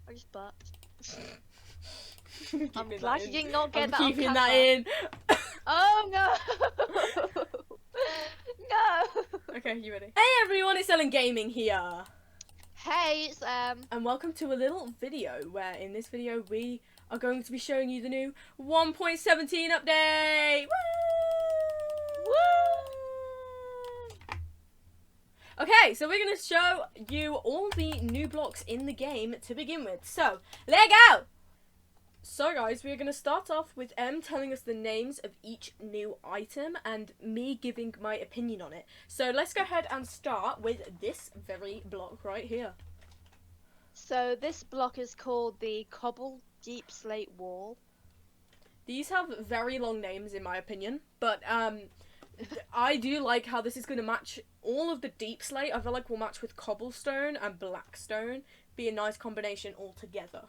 I just burped. I'm Keeping glad that you in. did not get I'm that on keeping camera. that in. Oh no! No! Okay, you ready? Hey everyone, it's Ellen Gaming here. Hey, it's And welcome to a little video where in this video we are going to be showing you the new 1.17 update. Woo! Woo! Okay, so we're going to show you all the new blocks in the game to begin with. So, let's go! So guys, we're going to start off with Em telling us the names of each new item and me giving my opinion on it. So let's go ahead and start with this very block right here. So this block is called the Cobble Deep Slate Wall. These have very long names in my opinion, but I do like how this is going to match all of the deep slate. I feel like will match with cobblestone and blackstone. Be a nice combination altogether.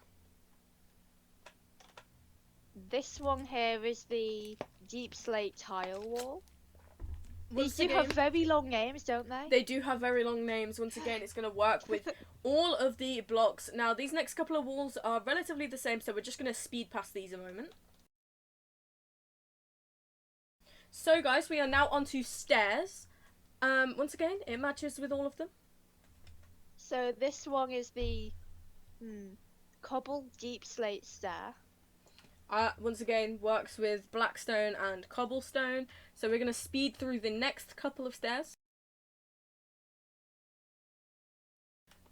This one here is the Deep Slate Tile Wall. Once These do again, have very long names, don't they? they do have very long names. Once again, it's going to work with all of the blocks. Now, these next couple of walls are relatively the same, so we're just going to speed past these a moment. So, guys, we are now onto stairs. Once again, it matches with all of them. So this one is the Cobble Deep Slate Stair. Once again, works with blackstone and cobblestone. So we're going to speed through the next couple of stairs.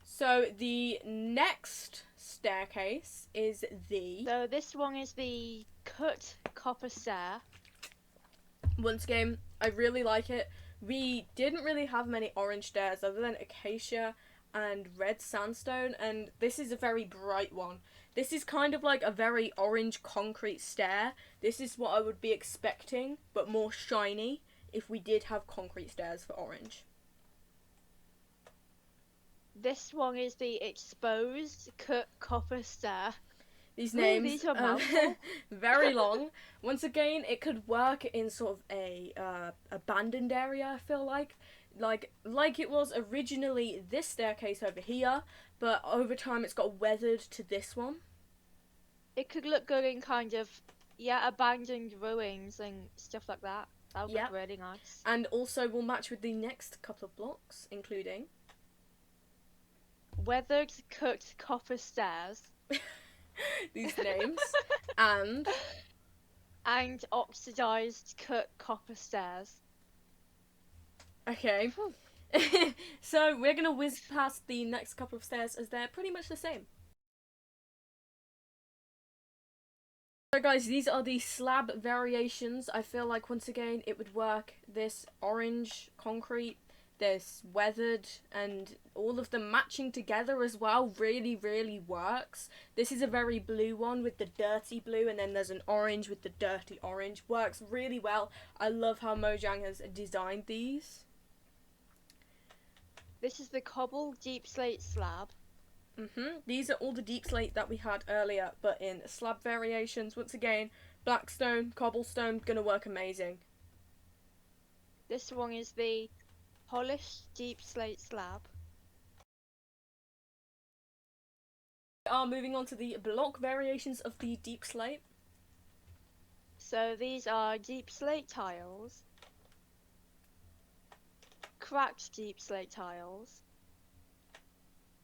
So the next staircase is the... So this one is the Cut Copper Stair. Once again, I really like it. We didn't really have many orange stairs other than acacia and red sandstone, and this is a very bright one. This is kind of like a very orange concrete stair. This is what I would be expecting, but more shiny if we did have concrete stairs for orange. This one is the Exposed Cut Copper Stair. These Ooh, names these are are mouthful. very long. Once again, it could work in sort of a abandoned area, I feel like it was originally this staircase over here, but over time it's got weathered to this one. It could look good in kind of, abandoned ruins and stuff like that. That would look really nice. And also will match with the next couple of blocks, including... Weathered Cut Copper Stairs. These names. And Oxidized Cut Copper Stairs. Okay. So we're going to whiz past the next couple of stairs as they're pretty much the same. So guys, these are the slab variations. I feel like once again it would work. This orange concrete, this weathered, and all of them matching together as well really works. This is a very blue one with the dirty blue, and then there's an orange with the dirty orange. Works really well. I love how Mojang has designed these. This is the Cobble Deep Slate Slab. These are all the deep slate that we had earlier, but in slab variations. Once again, blackstone, cobblestone, gonna work amazing. This one is the Polished Deep Slate Slab. We are moving on to the block variations of the deep slate. So these are Deep Slate Tiles, Cracked Deep Slate Tiles,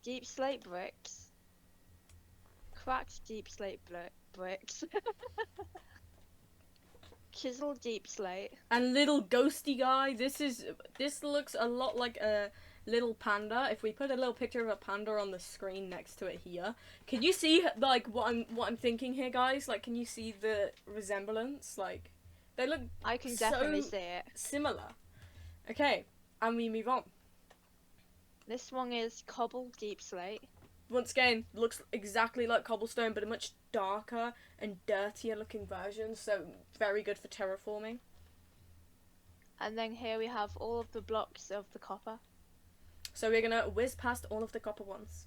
Deep Slate Bricks, Cracked Deep Slate Bricks, Chiseled Deep Slate, And little ghosty guy. This looks a lot like a little panda. If we put a little picture of a panda on the screen next to it here, can you see like what I'm thinking here, guys? Like, can you see the resemblance? Like, they look I can definitely so see it. similar. Okay, and we move on. This one is Cobble Deep Slate. Once again, looks exactly like cobblestone, but a much darker and dirtier looking version, so very good for terraforming. And then here we have all of the blocks of the copper. So we're gonna whiz past all of the copper ones.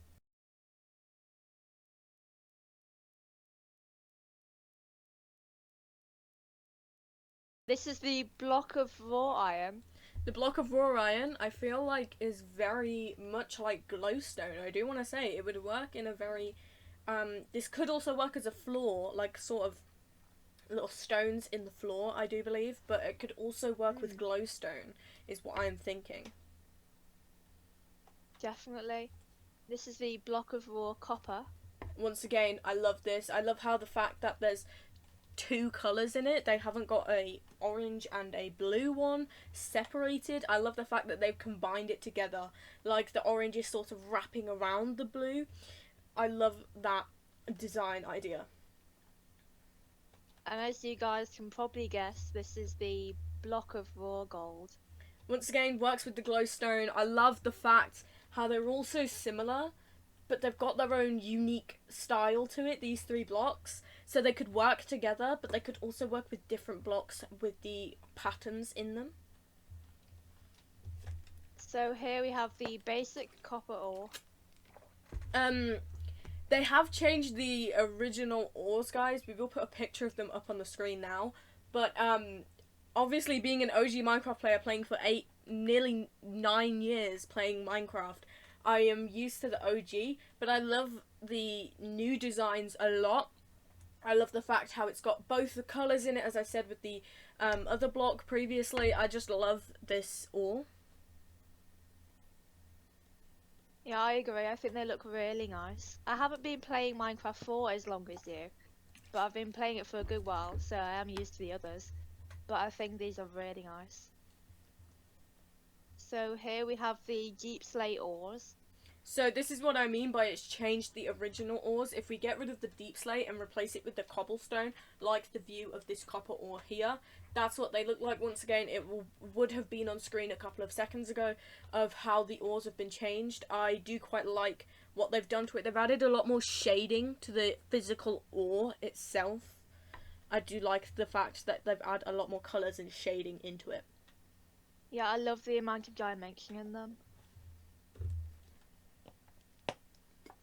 This is the block of raw iron. The block of raw iron, I feel like, is very much like glowstone. I do want to say it would work in a very This could also work as a floor, like sort of little stones in the floor, I do believe, but it could also work with glowstone, is what I'm thinking. Definitely. This is the block of raw copper. Once again, I love this. I love how the fact that there's two colours in it. They haven't got a orange and a blue one separated. I love the fact that they've combined it together. Like the orange is sort of wrapping around the blue. I love that design idea. And as you guys can probably guess, this is the block of raw gold. Once again, works with the glowstone. I love the fact how they're all so similar, but they've got their own unique style to it, these three blocks. So they could work together, but they could also work with different blocks with the patterns in them. So here we have the basic copper ore. They have changed the original ores, guys. We will put a picture of them up on the screen now. But, obviously being an OG Minecraft player playing for nearly 9 years playing Minecraft, I am used to the OG, but I love the new designs a lot. I love the fact how it's got both the colours in it, as I said with the other block previously. I just love this ore. Yeah, I agree. I think they look really nice. I haven't been playing Minecraft for as long as you, but I've been playing it for a good while, so I am used to the others. But I think these are really nice. So here we have the deep slate ores. So this is what I mean by it's changed the original ores. If we get rid of the deep slate and replace it with the cobblestone, like the view of this copper ore here, that's what they look like. Once again, it would have been on screen a couple of seconds ago of how the ores have been changed. I do quite like what they've done to it. They've added a lot more shading to the physical ore itself. I do like the fact that they've added a lot more colours and shading into it. Yeah, I love the amount of dimension in them.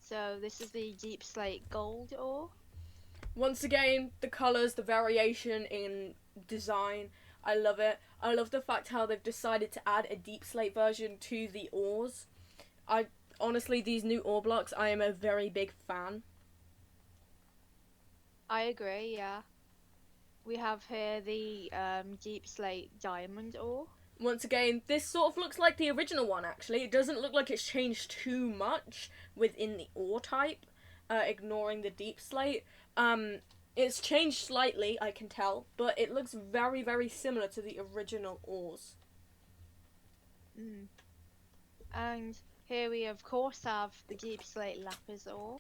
So this is the deep slate gold ore. Once again, the colours, the variation in design, I love it. I love the fact how they've decided to add a deep slate version to the ores. Honestly, these new ore blocks, I am a very big fan. I agree, yeah. We have here the deep slate diamond ore. Once again, this sort of looks like the original one, actually. It doesn't look like it's changed too much within the ore type, ignoring the deep slate. It's changed slightly, I can tell, but it looks very, very similar to the original ores. And here we, of course, have the deep slate lapis ore.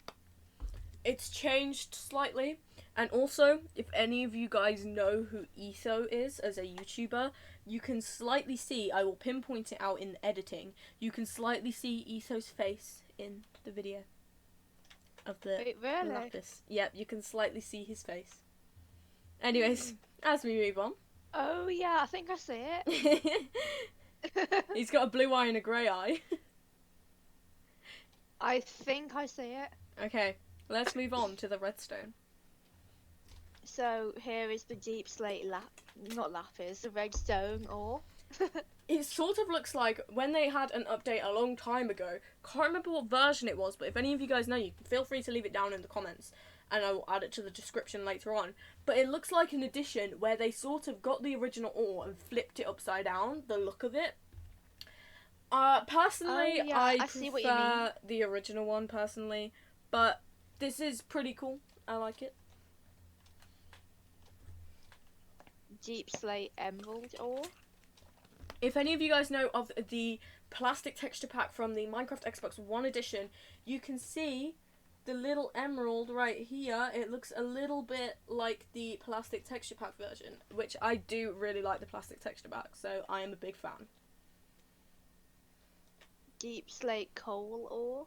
It's changed slightly, and also, if any of you guys know who Etho is as a YouTuber, you can slightly see, I will pinpoint it out in editing, you can slightly see Etho's face in the video of the Wait, really? lapis. Yep, you can slightly see his face. Anyways, as we move on. Oh yeah, I think I see it. He's got a blue eye and a grey eye. I think I see it. Okay, let's move on to the redstone. So here is the deep slate not lapis, the redstone ore. It sort of looks like when they had an update a long time ago. Can't remember what version it was, but if any of you guys know, you can feel free to leave it down in the comments and I will add it to the description later on. But it looks like an edition where they sort of got the original ore and flipped it upside down, the look of it. Personally, Oh, yeah, I see what you mean. prefer the original one personally, but this is pretty cool. I like it. Deep slate emerald ore. If any of you guys know of the plastic texture pack from the Minecraft Xbox One edition, you can see the little emerald right here. It looks a little bit like the plastic texture pack version, which I do really like the plastic texture pack, so I am a big fan. Deep slate coal ore.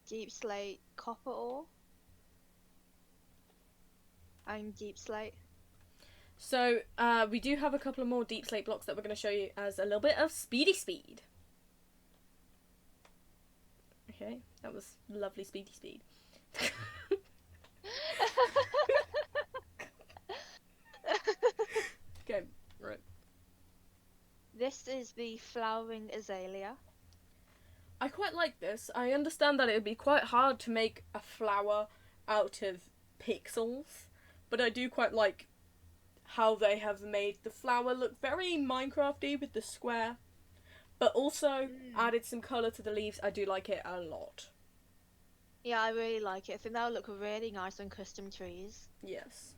Deep slate copper ore. And deep slate. So, we do have a couple of more deep slate blocks that we're going to show you as a little bit of speedy speed. Okay, that was lovely speedy speed. Okay, right. This is the flowering azalea. I quite like this. I understand that it would be quite hard to make a flower out of pixels, but I do quite like how they have made the flower look very Minecrafty with the square, but also added some colour to the leaves. I do like it a lot. Yeah, I really like it. I think that would look really nice on custom trees. Yes.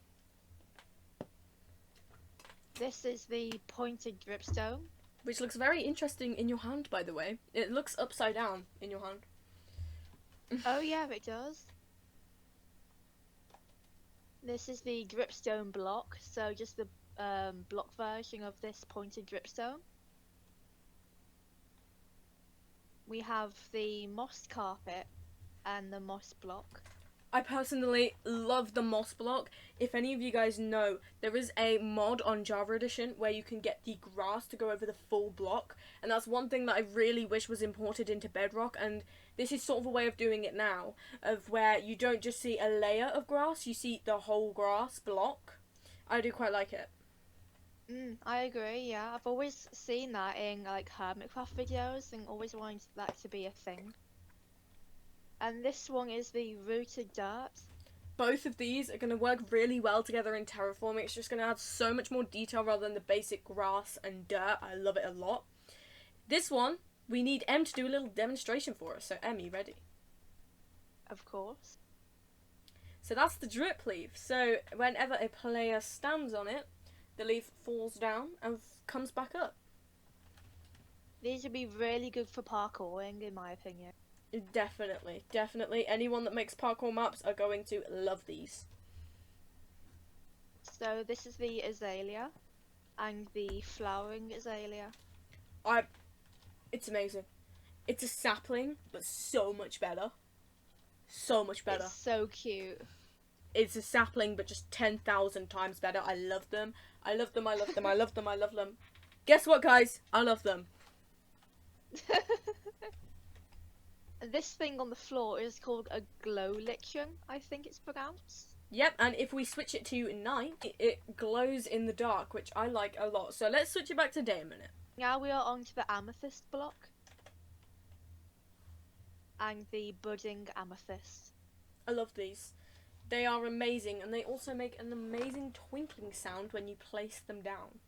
This is the pointed dripstone. Which looks very interesting in your hand, by the way. It looks upside down in your hand. Oh yeah, it does. This is the dripstone block, so just the block version of this pointed dripstone. We have the moss carpet and the moss block. I personally love the moss block. If any of you guys know, there is a mod on Java Edition where you can get the grass to go over the full block, and that's one thing that I really wish was imported into Bedrock, and this is sort of a way of doing it now, of where you don't just see a layer of grass, you see the whole grass block. I do quite like it. I agree, yeah. I've always seen that in like Hermitcraft videos and always wanted that to be a thing. And this one is the rooted dirt. Both of these are going to work really well together in terraforming. It's just going to add so much more detail rather than the basic grass and dirt. I love it a lot. This one, we need Em to do a little demonstration for us. So Em, you ready? Of course. So that's the drip leaf. So whenever a player stands on it, the leaf falls down and comes back up. These would be really good for parkouring, in my opinion. Definitely, definitely. Anyone that makes parkour maps are going to love these. So this is the azalea and the flowering azalea. It's amazing. It's a sapling, but so much better. So much better. It's so cute. It's a sapling, but just 10,000 times better. I love them. I love them. I love them. I love them. I love them. Guess what, guys? I love them. This thing on the floor is called a glow liction, I think it's pronounced. Yep, and if we switch it to night, it glows in the dark, which I like a lot. So let's switch it back to day a minute. Now we are on to the amethyst block. And the budding amethyst. I love these. They are amazing, and they also make an amazing twinkling sound when you place them down.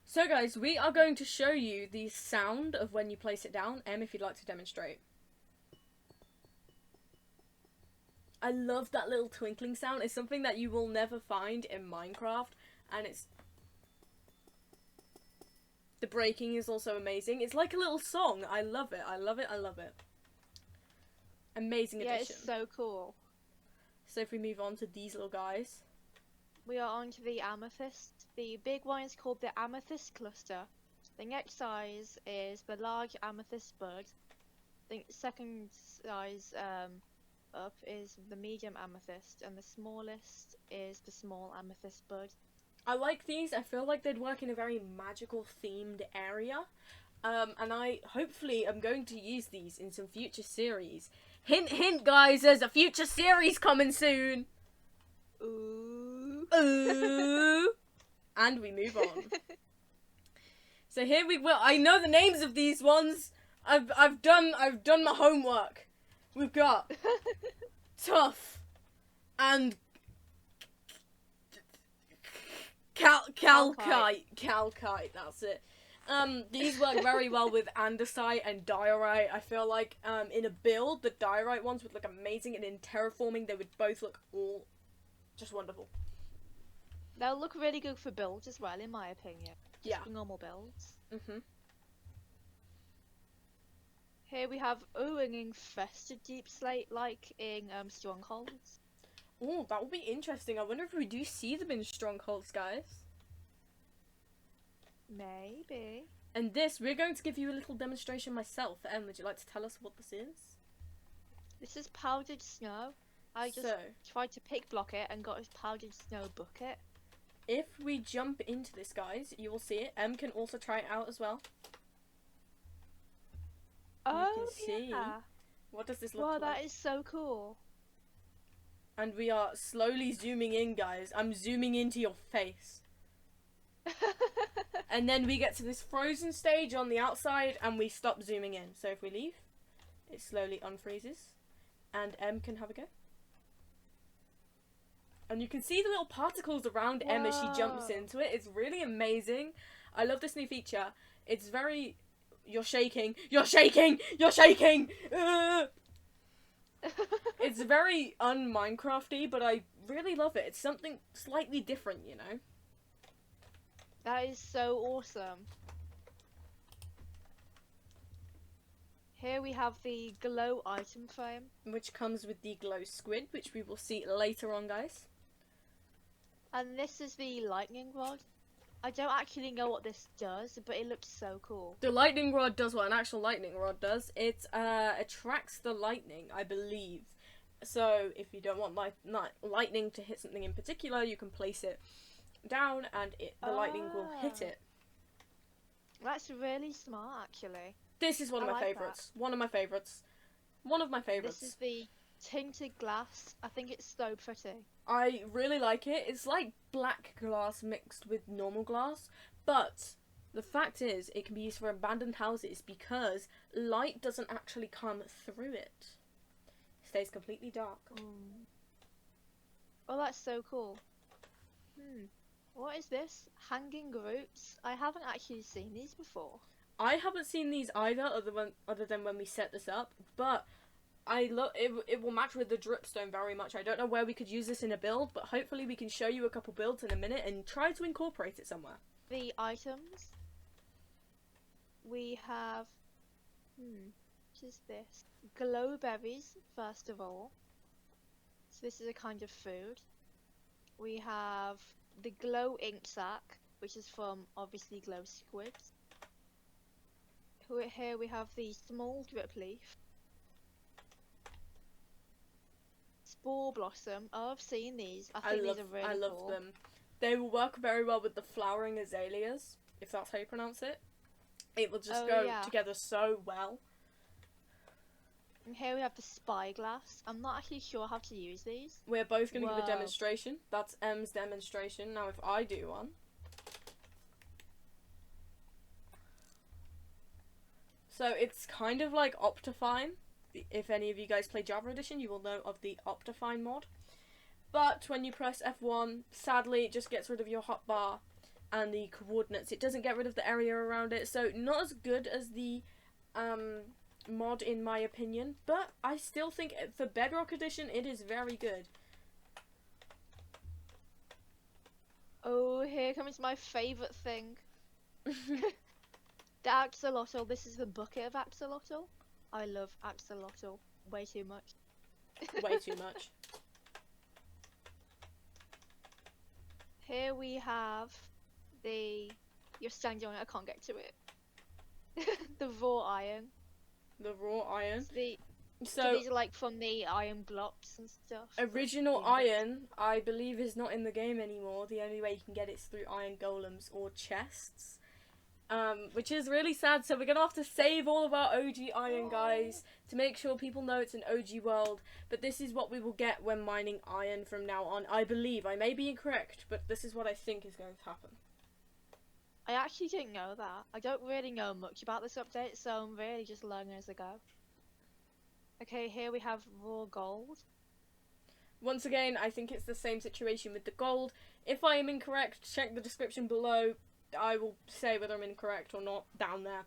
So guys, we are going to show you the sound of when you place it down. Em, if you'd like to demonstrate. I love that little twinkling sound. It's something that you will never find in Minecraft, and the breaking is also amazing. It's like a little song. I love it. I love it. I love it. Amazing addition. Yeah, it's so cool. So if we move on to these little guys. We are on to the amethyst. The big one is called the amethyst cluster. The next size is the large amethyst bud. The second size up is the medium amethyst, and the smallest is the small amethyst bud. I like these. I feel like they'd work in a very magical themed area. And I hopefully am going to use these in some future series. Hint, hint, guys, there's a future series coming soon. Ooh. Ooh. And we move on. So here we will. I know the names of these ones. I've done my homework. We've got tough and calcite. That's it. These work very well with andesite and diorite. I feel like in a build, the diorite ones would look amazing, and in terraforming, they would both look all just wonderful. They'll look really good for builds as well, in my opinion. Yeah. For normal builds. Mhm. Here we have an infested deep slate, like in strongholds. Oh, that would be interesting. I wonder if we do see them in strongholds, guys. Maybe. And this, we're going to give you a little demonstration myself. Em, would you like to tell us what this is? This is powdered snow. I just tried to pick block it and got a powdered snow bucket. If we jump into this, guys, you will see it. Em can also try it out as well. Oh, you can see. yeah. What does this look Wow, like? that is so cool. And we are slowly zooming in, guys. I'm zooming into your face. And then we get to this frozen stage on the outside and we stop zooming in. So if we leave, it slowly unfreezes, and M can have a go. And you can see the little particles around M as she jumps Whoa. into it. It's really amazing. I love this new feature. It's very... You're shaking! You're shaking! You're shaking! It's very un-Minecrafty, but I really love it. It's something slightly different, you know? That is so awesome. Here we have the glow item frame. Which comes with the glow squid, which we will see later on, guys. And this is the lightning rod. I don't actually know what this does, but it looks so cool. The lightning rod does what an actual lightning rod does. It attracts the lightning, I believe. So if you don't want lightning to hit something in particular, you can place it down and the lightning will hit it. That's really smart, actually. This is one of my favourites. One of my favourites. One of my favourites. This is the tinted glass. I think it's so pretty. I really like it. It's like black glass mixed with normal glass, but the fact is it can be used for abandoned houses because light doesn't actually come through it. It stays completely dark. Oh, that's so cool. What is this? Hanging roots? I haven't actually seen these before. I haven't seen these either, other than when we set this up, but I love it. It will match with the dripstone very much. I don't know where we could use this in a build, but hopefully we can show you a couple builds in a minute and try to incorporate it somewhere. The items. We have... what is this? Glow berries, first of all. So this is a kind of food. We have the glow ink sac, which is from, obviously, glow squids. Here we have the small drip leaf. Spore blossom. Oh, I've seen these. I think these are really cool. I love them. They will work very well with the flowering azaleas, if that's how you pronounce it. It will just go together so well. And here we have the spyglass. I'm not actually sure how to use these. We're both going to give a demonstration. That's M's demonstration. Now if I do one. So it's kind of like Optifine. If any of you guys play Java Edition, you will know of the Optifine mod. But when you press F1, sadly it just gets rid of your hotbar and the coordinates. It doesn't get rid of the area around it, so not as good as the mod in my opinion, but I still think for Bedrock Edition it is very good. Oh, here comes my favourite thing. The axolotl. This is the bucket of axolotl. I love axolotl way too much. Way too much. Here we have the... You're standing on it, I can't get to it. The raw iron. The raw iron. So these are like from the iron blocks and stuff. Original iron, I believe, is not in the game anymore. The only way you can get it is through iron golems or chests. Which is really sad, so we're gonna have to save all of our OG iron, guys, to make sure people know it's an OG world. But this is what we will get when mining iron from now on, I believe. I may be incorrect, but this is what I think is going to happen. I actually didn't know that. I don't really know much about this update, so I'm really just learning as I go. Okay, here we have raw gold. Once again, I think it's the same situation with the gold. If I am incorrect, check the description below. I will say whether I'm incorrect or not down there.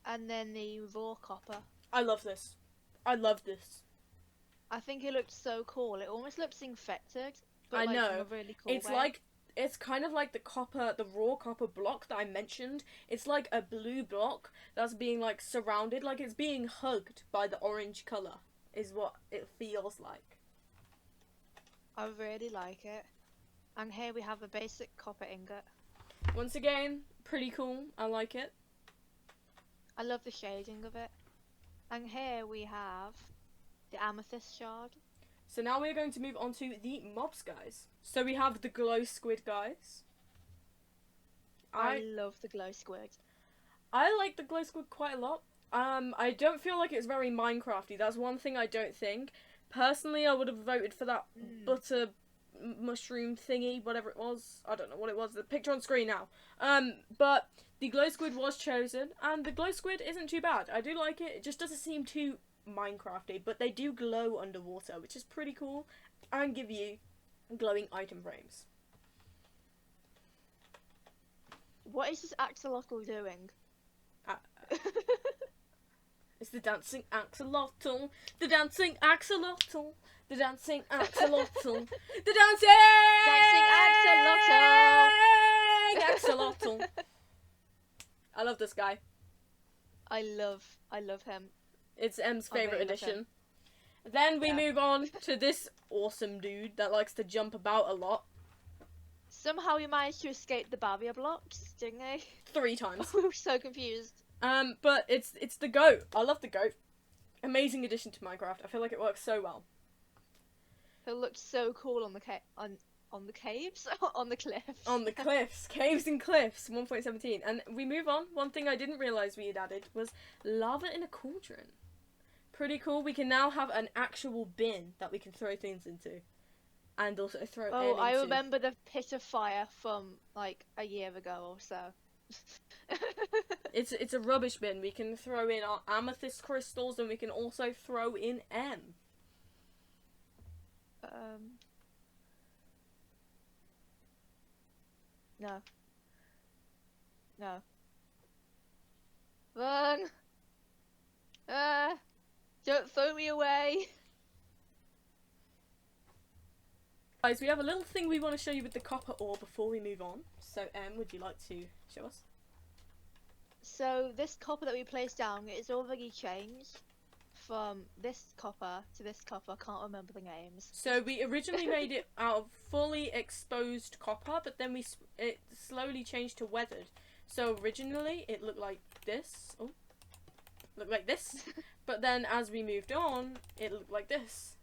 And then the raw copper. I love this. I love this. I think it looks so cool. It almost looks infected, but I like know. in a really cool It's way. like, it's kind of like the raw copper block that I mentioned. It's like a blue block that's being like surrounded, like it's being hugged by the orange colour, is what it feels like. I really like it. And here we have a basic copper ingot. Once again, pretty cool. I like it. I love the shading of it. And here we have the amethyst shard. So now we're going to move on to the mobs, guys. So we have the glow squid, guys. I love the glow squid. I like the glow squid quite a lot. I don't feel like it's very Minecrafty. That's one thing I don't think. Personally, I would have voted for that butter mushroom thingy, whatever it was. I don't know what it was. The picture on screen now. But the glow squid was chosen, and the glow squid isn't too bad. I do like it. It just doesn't seem too Minecrafty, but they do glow underwater, which is pretty cool, and give you glowing item frames. What is this axolotl doing? It's the dancing axolotl, the dancing axolotl, the dancing axolotl, the dancing axolotl. I love this guy. I love him. It's M's I favourite really love edition. Then we Yeah. move on to this awesome dude that likes to jump about a lot. Somehow he managed to escape the barrier blocks, didn't he? 3 times. We were so confused. But it's the goat. I love the goat. Amazing addition to Minecraft. I feel like it works so well. It looked so cool on the on the caves, on the cliffs. On the cliffs, caves and cliffs, 1.17. And we move on. One thing I didn't realise we had added was lava in a cauldron. Pretty cool. We can now have an actual bin that we can throw things into. And also throw air into. I remember the pit of fire from like a year ago or so. It's a rubbish bin. We can throw in our amethyst crystals, and we can also throw in M. No. No. Run! Don't throw me away! Guys, we have a little thing we want to show you with the copper ore before we move on. So, would you like to show us? So this copper that we placed down is already changed from this copper to this copper. I can't remember the names. So we originally made it out of fully exposed copper, but then it slowly changed to weathered. So originally it looked like this. Oh, looked like this. But then as we moved on, it looked like this.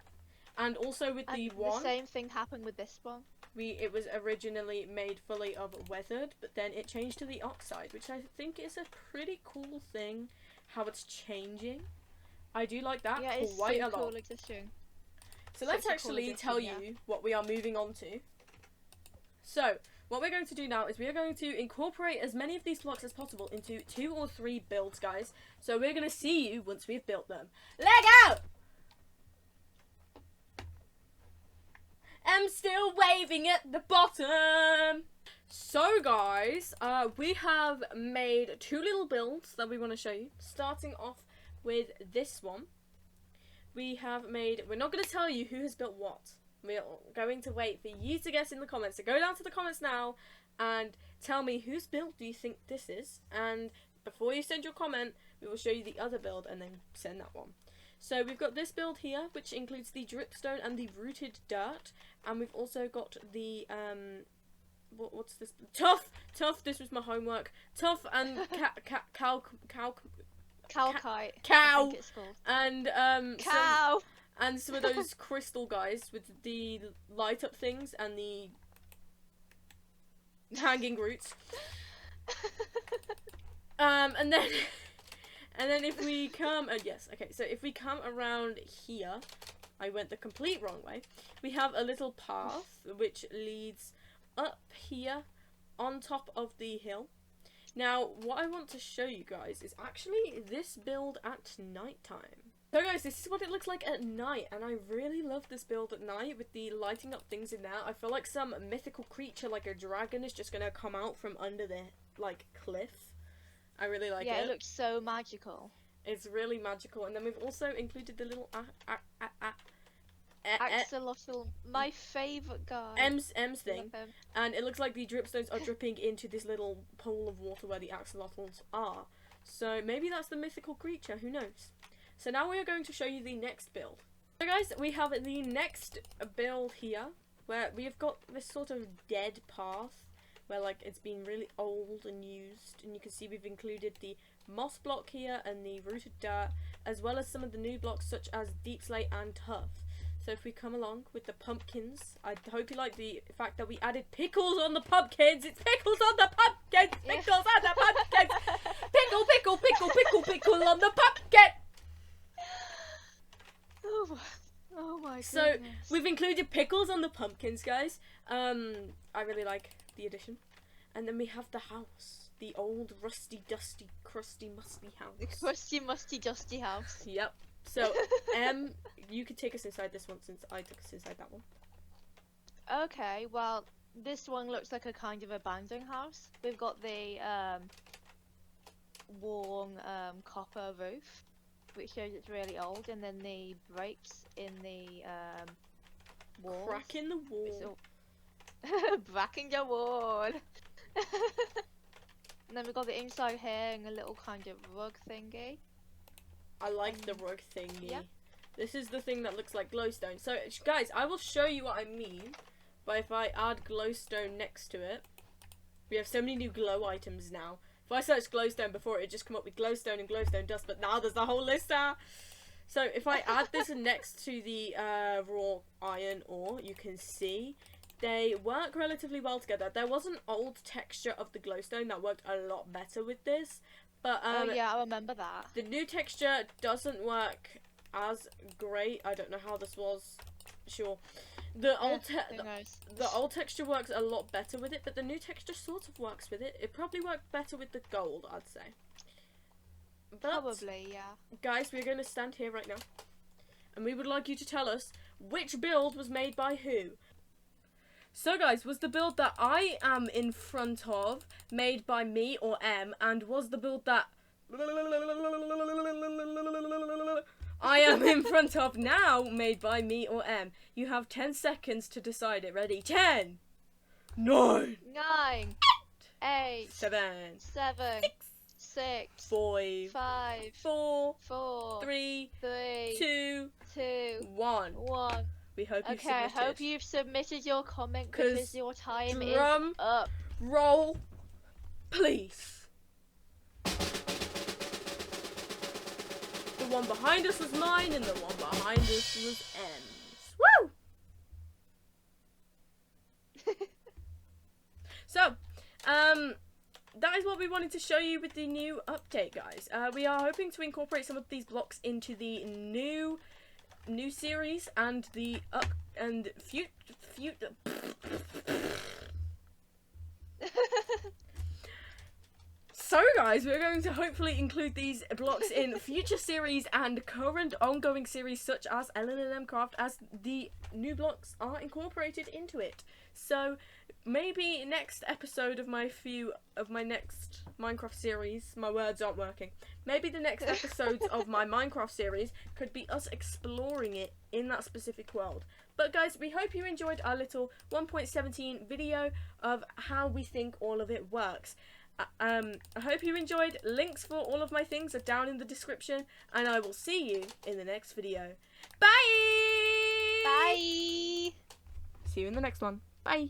And also with the same thing happened with this one. It was originally made fully of weathered, but then it changed to the oxide, which I think is a pretty cool thing, how it's changing. I do like that Yeah, it's quite so a lot. cool addition. So let's Such a cool actually addition, tell yeah. you what we are moving on to. So, what we're going to do now is we are going to incorporate as many of these blocks as possible into 2 or 3 builds, guys. So we're going to see you once we've built them. Leg out! I'm still waving at the bottom. So guys, we have made 2 little builds that we want to show you. Starting off with this one. We're not going to tell you who has built what. We're going to wait for you to guess in the comments. So go down to the comments now and tell me whose build do you think this is. And before you send your comment, we will show you the other build and then send that one. So we've got this build here, which includes the dripstone and the rooted dirt. And we've also got the, what's this? Tough, this was my homework. Tough and Calcite. I cow. think it's called. And, Cow! and some of those crystal guys with the light up things and the hanging roots. And then if we come, yes, okay, so if we come around here, I went the complete wrong way. We have a little path which leads up here on top of the hill. Now, what I want to show you guys is actually this build at night time. So guys, this is what it looks like at night, and I really love this build at night with the lighting up things in there. I feel like some mythical creature like a dragon is just gonna come out from under the, like, cliff. I really like it. Yeah, it looks so magical. It's really magical, and then we've also included the little Axolotl, my favourite guy. M's thing, Love him. and it looks like the dripstones are dripping into this little pool of water where the axolotls are. So maybe that's the mythical creature, who knows? So now we are going to show you the next build. So guys, we have the next build here, where we have got this sort of dead path, where like it's been really old and used, and you can see we've included the moss block here and the rooted dirt, as well as some of the new blocks such as deep slate and tough. So if we come along with the pumpkins, I hope you like the fact that we added pickles on the pumpkins. It's pickles on the pumpkins! Pickles on the pumpkins! Pickle, pickle, pickle, pickle, pickle on the pumpkin! Oh, Oh my So goodness. we've included pickles on the pumpkins, guys. I really like the addition. And then we have the house, the old rusty, dusty, crusty, musty house. Crusty, musty, dusty house. Yep. So you could take us inside this one since I took us inside that one. Okay, well, this one looks like a kind of abandoned house. We've got the worn copper roof, which shows it's really old, and then the breaks in the walls. Crack in the wall. So bracking the wall. And then we've got the inside here and a little kind of rug thingy. I like the rug thingy. Yeah. This is the thing that looks like glowstone. So, guys, I will show you what I mean. But if I add glowstone next to it, we have so many new glow items now. If I searched glowstone before, it'd just come up with glowstone and glowstone dust. But now there's the whole list there. So if I add this next to the raw iron ore, you can see they work relatively well together. There was an old texture of the glowstone that worked a lot better with this. But Oh yeah, I remember that. the new texture doesn't work as great. I don't know how this was. Sure. The old Who knows? the old texture works a lot better with it, but the new texture sort of works with it. It probably worked better with the gold, I'd say. But Probably, yeah. guys, we're going to stand here right now, and we would like you to tell us which build was made by who. So guys, was the build that I am in front of made by me or M, and was the build that I am in front of now made by me or M? You have 10 seconds to decide it. Ready? 10, 9, 9, 8, 7, 7, 6, 5, 5, 4, 4, 3, 3, 2, 2, 1. 1. We hope you've Okay, I submitted. hope you've submitted your comment 'Cause because your time is drum up. roll, please. The one behind us was mine, and the one behind us was M's. Woo! So, that is what we wanted to show you with the new update, guys. We are hoping to incorporate some of these blocks into the new series and the So guys, we're going to hopefully include these blocks in future series and current ongoing series such as LNM Craft as the new blocks are incorporated into it. So maybe next episode of my next Minecraft series, my words aren't working. Maybe the next episodes of my Minecraft series could be us exploring it in that specific world. But guys, we hope you enjoyed our little 1.17 video of how we think all of it works. I hope you enjoyed. Links for all of my things are down in the description, and I will see you in the next video. Bye! Bye! See you in the next one. Bye!